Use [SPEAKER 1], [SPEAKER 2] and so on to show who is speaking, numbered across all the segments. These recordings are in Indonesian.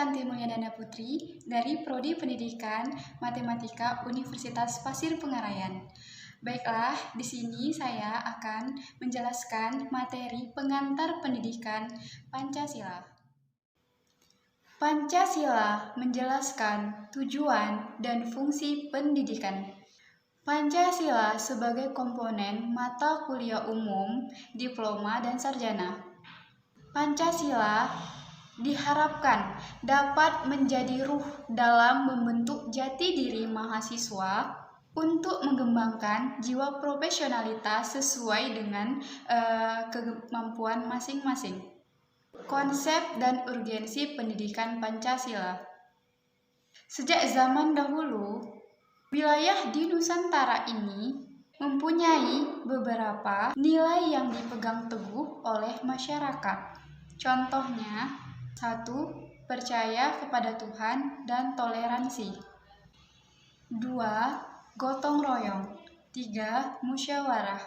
[SPEAKER 1] Santi Mulyadana Putri dari Prodi Pendidikan Matematika Universitas Pasir Pengarayan. Baiklah, di sini saya akan menjelaskan materi pengantar pendidikan Pancasila. Pancasila menjelaskan tujuan dan fungsi pendidikan. Pancasila sebagai komponen mata kuliah umum, diploma, dan sarjana. Pancasila diharapkan dapat menjadi ruh dalam membentuk jati diri mahasiswa untuk mengembangkan jiwa profesionalitas sesuai dengan kemampuan masing-masing. Konsep dan urgensi pendidikan Pancasila. Sejak zaman dahulu, wilayah di Nusantara ini mempunyai beberapa nilai yang dipegang teguh oleh masyarakat. Contohnya, 1. Percaya kepada Tuhan dan toleransi. 2. Gotong royong. 3. Musyawarah.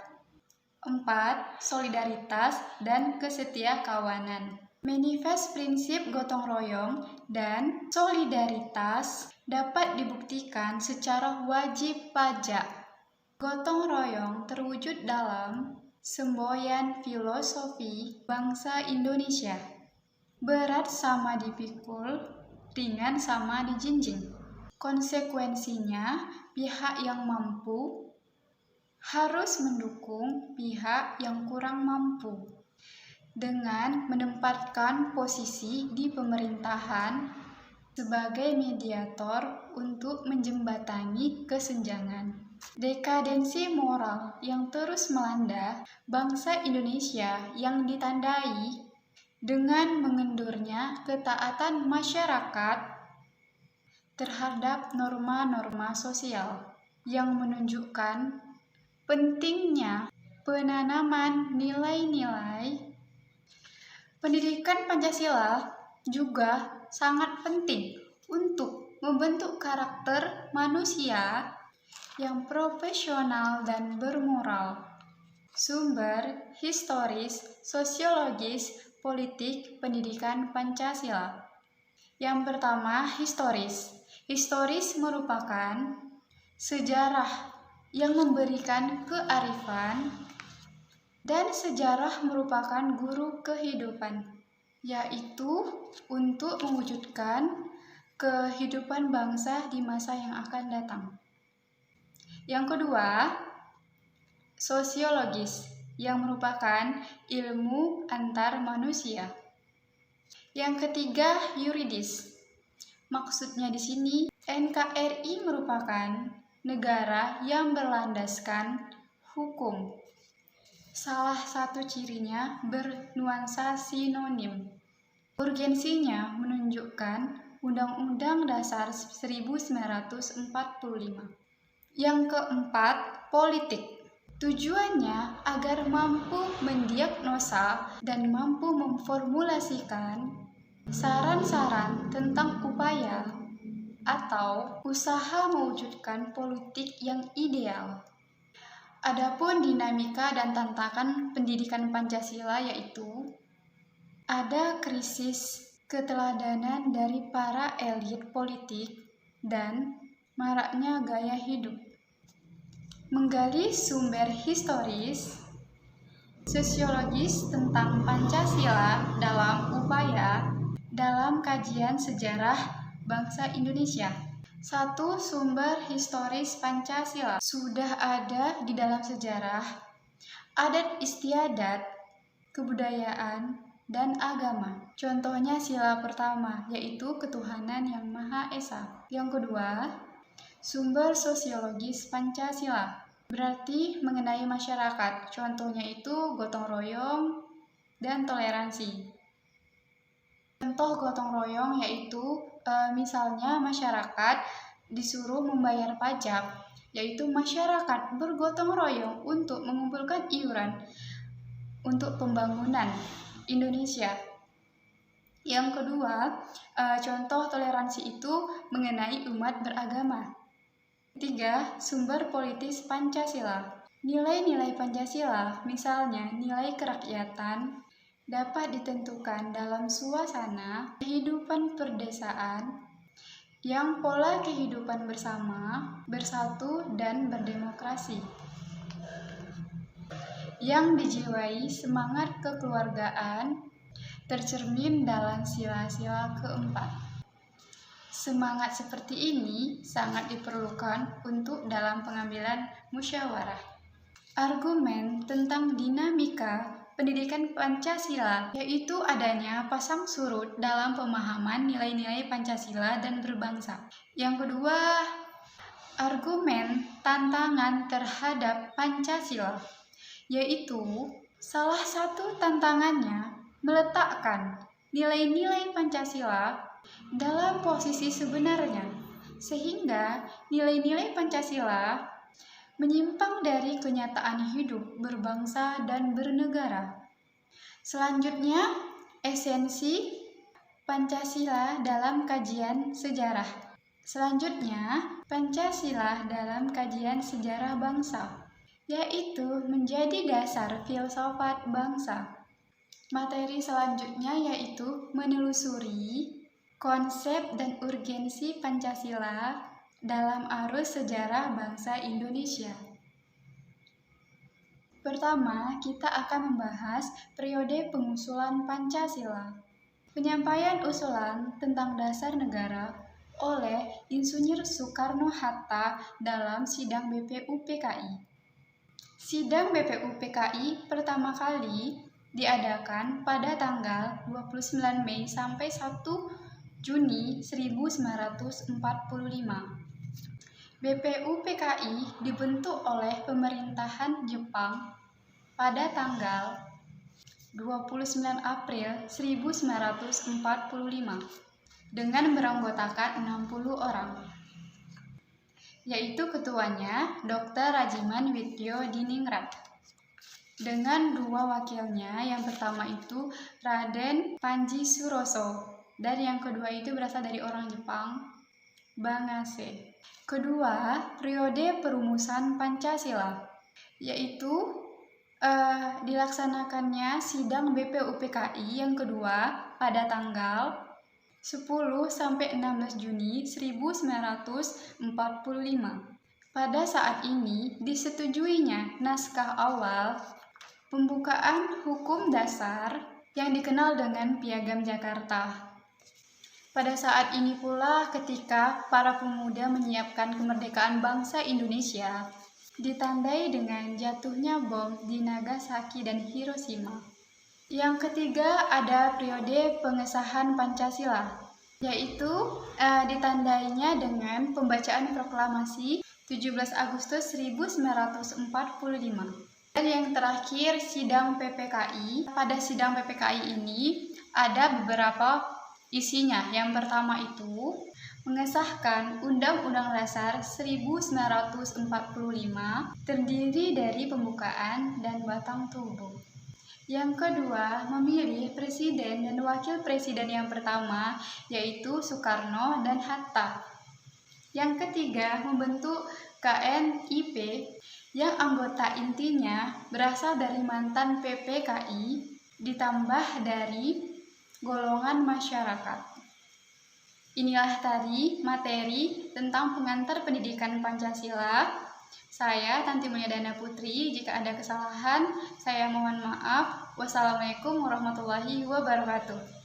[SPEAKER 1] 4. Solidaritas dan kesetiakawanan. Manifest prinsip gotong royong dan solidaritas dapat dibuktikan secara wajib pajak. Gotong royong terwujud dalam semboyan filosofi bangsa Indonesia. Berat sama dipikul, ringan sama dijinjing. Konsekuensinya, pihak yang mampu harus mendukung pihak yang kurang mampu dengan menempatkan posisi di pemerintahan sebagai mediator untuk menjembatani kesenjangan. Dekadensi moral yang terus melanda bangsa Indonesia yang ditandai dengan mengendurnya ketaatan masyarakat terhadap norma-norma sosial yang menunjukkan pentingnya penanaman nilai-nilai. Pendidikan Pancasila juga sangat penting untuk membentuk karakter manusia yang profesional dan bermoral. Sumber historis, sosiologis, politik, pendidikan Pancasila. Yang pertama, historis. Historis merupakan sejarah yang memberikan kearifan, dan sejarah merupakan guru kehidupan, yaitu untuk mewujudkan kehidupan bangsa di masa yang akan datang. Yang kedua, sosiologis, yang merupakan ilmu antar manusia. Yang ketiga, yuridis. Maksudnya di sini, NKRI merupakan negara yang berlandaskan hukum. Salah satu cirinya bernuansa sinonim. Urgensinya menunjukkan Undang-Undang Dasar 1945. Yang keempat, politik. Tujuannya agar mampu mendiagnosa dan mampu memformulasikan saran-saran tentang upaya atau usaha mewujudkan politik yang ideal. Adapun dinamika dan tantangan pendidikan Pancasila yaitu ada krisis keteladanan dari para elit politik dan maraknya gaya hidup. Menggali sumber historis, sosiologis tentang Pancasila dalam upaya dalam kajian sejarah bangsa Indonesia. 1. Sumber historis Pancasila sudah ada di dalam sejarah, adat istiadat, kebudayaan, dan agama. Contohnya sila pertama, yaitu ketuhanan yang Maha Esa. Yang kedua, sumber sosiologis Pancasila, berarti mengenai masyarakat. Contohnya itu gotong royong dan toleransi. Contoh gotong royong yaitu misalnya masyarakat disuruh membayar pajak, yaitu masyarakat bergotong royong untuk mengumpulkan iuran untuk pembangunan Indonesia. Yang kedua, contoh toleransi itu mengenai umat beragama. 3. Sumber politis Pancasila. Nilai-nilai Pancasila, misalnya nilai kerakyatan, dapat ditentukan dalam suasana kehidupan perdesaan yang pola kehidupan bersama, bersatu, dan berdemokrasi, yang dijiwai semangat kekeluargaan tercermin dalam sila-sila keempat. Semangat seperti ini sangat diperlukan untuk dalam pengambilan musyawarah. Argumen tentang dinamika pendidikan Pancasila, yaitu adanya pasang surut dalam pemahaman nilai-nilai Pancasila dan berbangsa. Yang kedua, argumen tantangan terhadap Pancasila, yaitu salah satu tantangannya meletakkan nilai-nilai Pancasila dalam posisi sebenarnya, sehingga nilai-nilai Pancasila menyimpang dari kenyataan hidup berbangsa dan bernegara. Selanjutnya, esensi Pancasila dalam kajian sejarah. Selanjutnya, Pancasila dalam kajian sejarah bangsa, yaitu menjadi dasar filsafat bangsa. Materi selanjutnya yaitu menelusuri konsep dan urgensi Pancasila dalam arus sejarah bangsa Indonesia. Pertama, kita akan membahas periode pengusulan Pancasila. Penyampaian usulan tentang dasar negara oleh Insinyur Soekarno-Hatta dalam Sidang BPUPKI. Sidang BPUPKI pertama kali diadakan pada tanggal 29 Mei sampai 1 Juni 1945. BPUPKI dibentuk oleh pemerintahan Jepang pada tanggal 29 April 1945 dengan beranggotakan 60 orang, yaitu ketuanya Dr. Rajiman Widyo-Diningrat dengan dua wakilnya. Yang pertama itu Raden Panji Suroso dan yang kedua itu berasal dari orang Jepang, Bangase. Kedua, periode perumusan Pancasila, yaitu dilaksanakannya sidang BPUPKI yang kedua pada tanggal 10 sampai 16 Juni 1945. Pada saat ini disetujuinya naskah awal pembukaan hukum dasar yang dikenal dengan Piagam Jakarta. Pada saat ini pula ketika para pemuda menyiapkan kemerdekaan bangsa Indonesia, ditandai dengan jatuhnya bom di Nagasaki dan Hiroshima. Yang ketiga ada periode pengesahan Pancasila, yaitu ditandainya dengan pembacaan proklamasi 17 Agustus 1945. Dan yang terakhir sidang PPKI. Pada sidang PPKI ini ada beberapa isinya. Yang pertama itu mengesahkan Undang-Undang Dasar 1945 terdiri dari pembukaan dan batang tubuh. Yang kedua, memilih presiden dan wakil presiden yang pertama, yaitu Soekarno dan Hatta. Yang ketiga, membentuk KNIP yang anggota intinya berasal dari mantan PPKI ditambah dari golongan masyarakat. Inilah tadi materi tentang pengantar pendidikan Pancasila. Saya Tanti Mulyadana Putri. Jika ada kesalahan, saya mohon maaf. Wassalamualaikum warahmatullahi wabarakatuh.